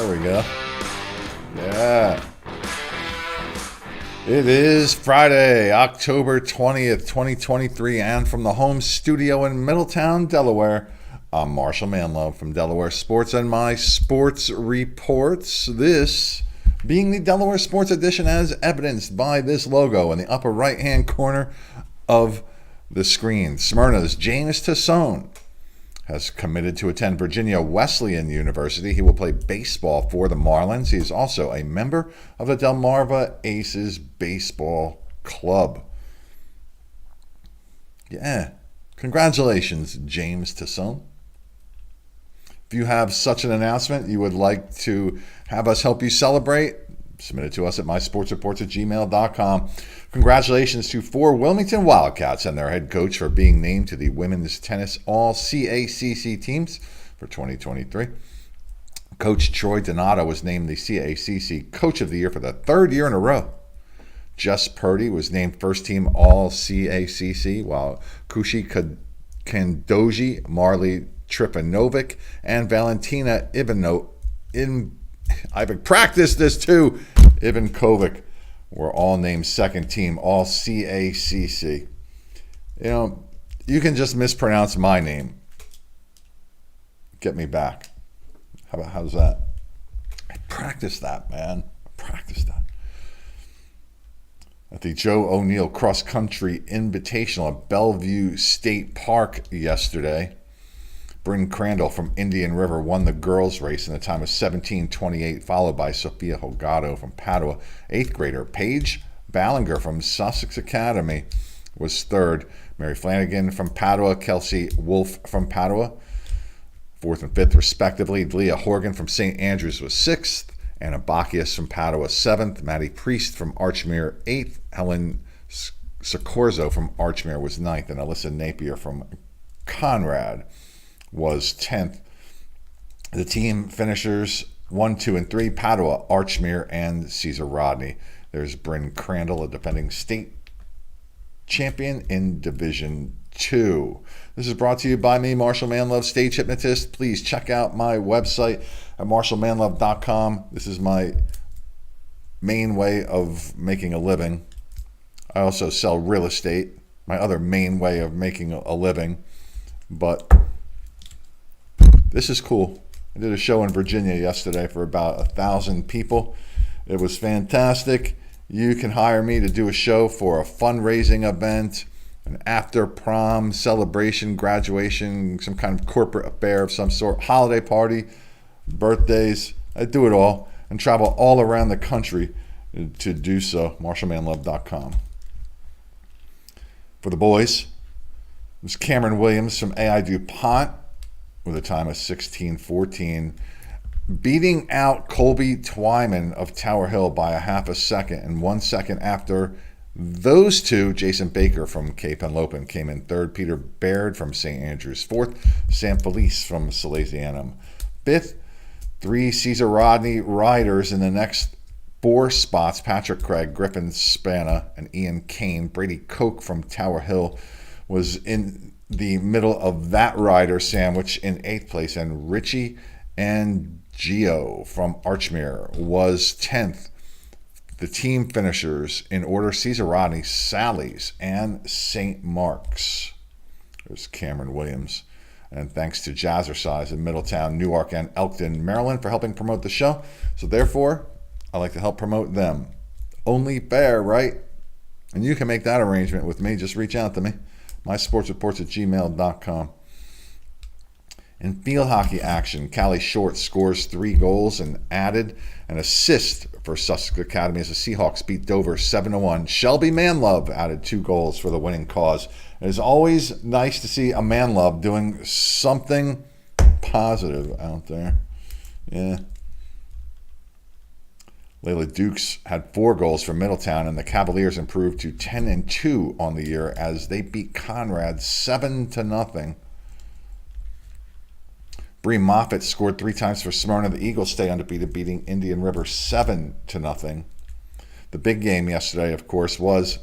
There we go. Yeah. It is Friday, October 20th, 2023, and from the home studio in Middletown, Delaware, I'm Marshal Manlove from Delaware Sports and my sports reports. This being the Delaware Sports edition as evidenced by this logo in the upper right-hand corner of the screen. Smyrna's James Tassone has committed to attend Virginia Wesleyan University. He will play baseball for the Marlins. He is also a member of the Delmarva Aces Baseball Club. Yeah, congratulations, James Tassone. If you have such an announcement you would like to have us help you celebrate, submit it to us at mysportsreports@gmail.com. Congratulations to 4 Wilmington Wildcats and their head coach for being named to the Women's Tennis All-CACC teams for 2023. Coach Troy Donato was named the CACC Coach of the Year for the 3rd year in a row. Jess Purdy was named First Team All-CACC, while Kushi Kandoji, Marley Tripanovic, and Valentina I've practiced this too, Ivankovic, were all named Second Team All-CACC. You know, you can just mispronounce my name. Get me back. How's that? I practiced that, man. I practiced that. At the Joe O'Neill Cross Country Invitational at Bellevue State Park yesterday, Bryn Crandall from Indian River won the girls' race in a time of 17:28, followed by Sophia Holgado from Padua. 8th grader Paige Ballinger from Sussex Academy was 3rd. Mary Flanagan from Padua, Kelsey Wolf from Padua, 4th and 5th respectively. Leah Horgan from St. Andrews was 6th. Anna Bacchius from Padua, 7th. Maddie Priest from Archmere, 8th. Helen Soccorzo from Archmere was 9th. And Alyssa Napier from Conrad was 10th. The team finishers 1, 2, and 3, Padua, Archmere, and Cesar Rodney. There's Bryn Crandall, a defending state champion in Division 2. This is brought to you by me, Marshal Manlove, stage hypnotist. Please check out my website at marshalmanlove.com. This is my main way of making a living. I also sell real estate, my other main way of making a living. But this is cool. I did a show in Virginia yesterday for about 1,000 people. It was fantastic. You can hire me to do a show for a fundraising event, an after prom celebration, graduation, some kind of corporate affair of some sort, holiday party, birthdays. I do it all and travel all around the country to do so. MarshallManlove.com. For the boys, it was Cameron Williams from AI DuPont with a time of 16:14, beating out Colby Twyman of Tower Hill by a half a second. And 1 second after those two, Jason Baker from Cape Henlopen came in 3rd. Peter Baird from St. Andrews 4th. Sam Felice from Salesianum 5th. 3 Cesar Rodney riders in the next 4 spots: Patrick Craig, Griffin Spana, and Ian Kane. Brady Koch from Tower Hill was in the middle of that rider sandwich in 8th place, and Richie and Gio from Archmere was 10th. The team finishers in order: Cesar Rodney, Sally's, and St. Mark's. There's Cameron Williams. And thanks to Jazzercise in Middletown, Newark, and Elkton, Maryland for helping promote the show. So therefore, I like to help promote them. Only fair, right? And you can make that arrangement with me. Just reach out to me. mysportsreports@gmail.com. In field hockey action, Callie Short scores 3 goals and added an assist for Sussex Academy as the Seahawks beat Dover 7-1. Shelby Manlove added 2 goals for the winning cause. It is always nice to see a Manlove doing something positive out there. Yeah. Layla Dukes had 4 goals for Middletown, and the Cavaliers improved to 10-2 on the year as they beat Conrad 7-0. Bree Moffitt scored 3 times for Smyrna. The Eagles stay undefeated, beating Indian River 7-0. The big game yesterday, of course, was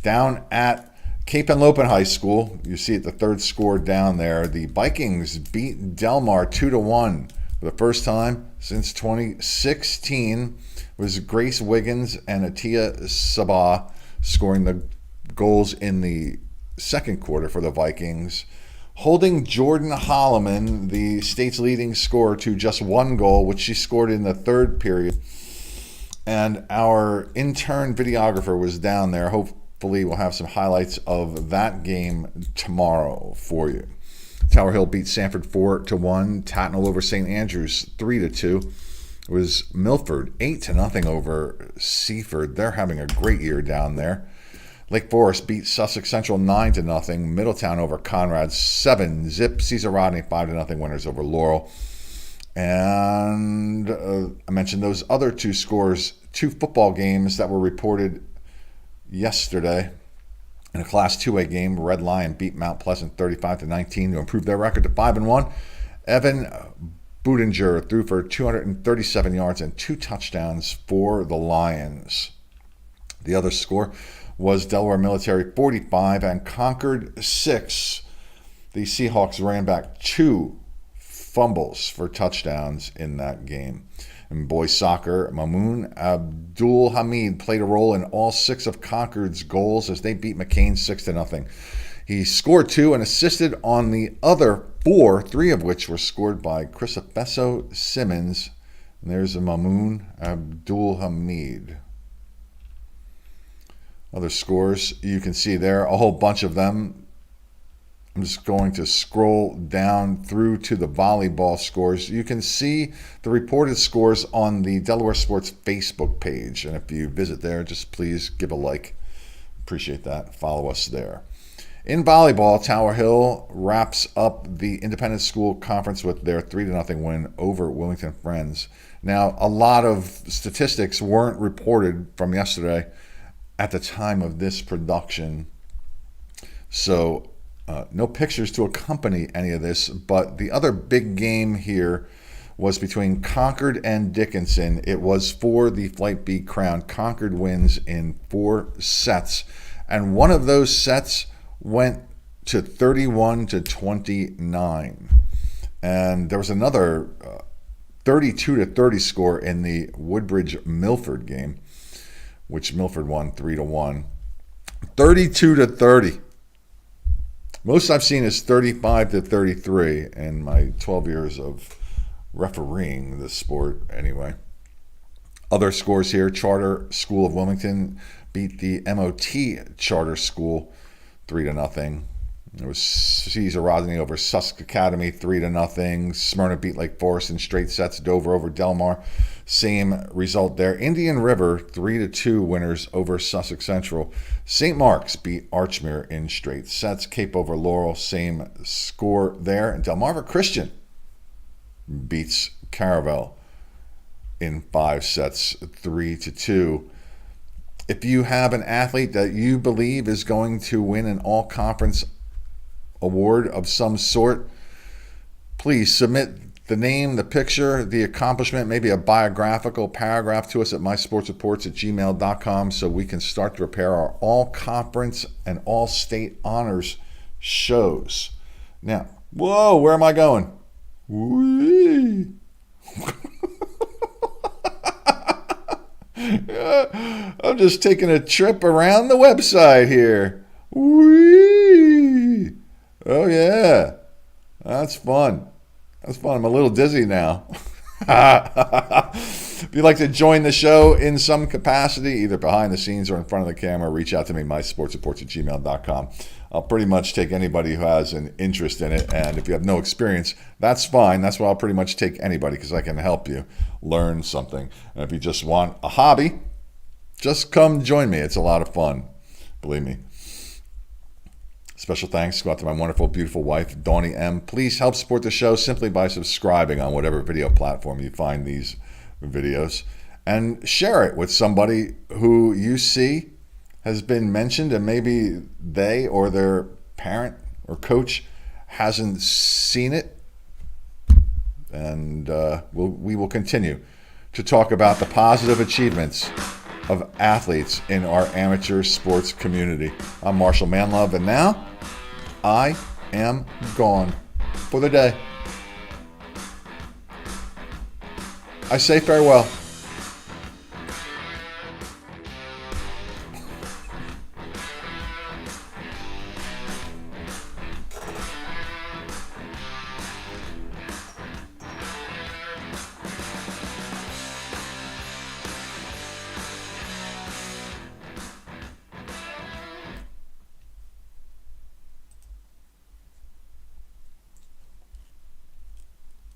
down at Cape Henlopen High School. You see it, the 3rd score down there. The Vikings beat Delmar 2-1. For the first time since 2016, was Grace Wiggins and Atia Sabah scoring the goals in the second quarter for the Vikings, holding Jordan Holloman, the state's leading scorer, to just one goal, which she scored in the third period. And our intern videographer was down there. Hopefully we'll have some highlights of that game tomorrow for you. Tower Hill beat Sanford 4-1. Tatnall over St. Andrews 3-2. It was Milford 8-0 over Seaford. They're having a great year down there. Lake Forest beat Sussex Central 9-0. Middletown over Conrad 7-0. Cesar Rodney 5-0 winners over Laurel. And I mentioned those other two scores, two football games that were reported yesterday. In a Class 2A game, Red Lion beat Mount Pleasant 35-19 to improve their record to 5-1. Evan Budinger threw for 237 yards and 2 touchdowns for the Lions. The other score was Delaware Military 45 and Concord 6. The Seahawks ran back 2 fumbles for touchdowns in that game. In boys soccer, Mamoun Abdul Hamid played a role in all 6 of Concord's goals as they beat McCain 6-0. He scored 2 and assisted on the other 4, 3 of which were scored by Crisafeso Simmons. And there's a Mamoun Abdul Hamid. Other scores you can see there, a whole bunch of them. I'm just going to scroll down through to the volleyball scores. You can see the reported scores on the Delaware Sports Facebook page. And if you visit there, just please give a like. Appreciate that. Follow us there. In volleyball, Tower Hill wraps up the Independent School Conference with their 3-0 win over Wilmington Friends. Now, a lot of statistics weren't reported from yesterday at the time of this production. So no pictures to accompany any of this, but the other big game here was between Concord and Dickinson. It was for the Flight B crown. Concord wins in 4 sets, and one of those sets went to 31-29. And there was another 32-30 score in the Woodbridge-Milford game, which Milford won 3-1. 32-30. Most I've seen is 35-33 in my 12 years of refereeing this sport anyway. Other scores here, Charter School of Wilmington beat the MOT Charter School 3-0. It was Cesar Rodney over Sussex Academy 3-0. Smyrna beat Lake Forest in straight sets. Dover over Delmar, same result there. Indian River 3-2 winners over Sussex Central. St. Mark's beat Archmere in straight sets. Cape over Laurel, same score there. And Delmarva Christian beats Caravel in 5 sets, 3-2. If you have an athlete that you believe is going to win an all-conference award of some sort, please submit the name, the picture, the accomplishment, maybe a biographical paragraph to us at mysportsreports@gmail.com so we can start to prepare our all-conference and all-state honors shows. Now, whoa, where am I going? Whee! I'm just taking a trip around the website here. Whee! Oh, yeah. That's fun. That's fun. I'm a little dizzy now. If you'd like to join the show in some capacity, either behind the scenes or in front of the camera, reach out to me, mysportsreports@gmail.com. I'll pretty much take anybody who has an interest in it. And if you have no experience, that's fine. That's why I'll pretty much take anybody, because I can help you learn something. And if you just want a hobby, just come join me. It's a lot of fun. Believe me. Special thanks go out to my wonderful, beautiful wife, Dawnie M. Please help support the show simply by subscribing on whatever video platform you find these videos. And share it with somebody who you see has been mentioned and maybe they or their parent or coach hasn't seen it. And we will continue to talk about the positive achievements of athletes in our amateur sports community. I'm Marshal Manlove, and now I am gone for the day. I say farewell.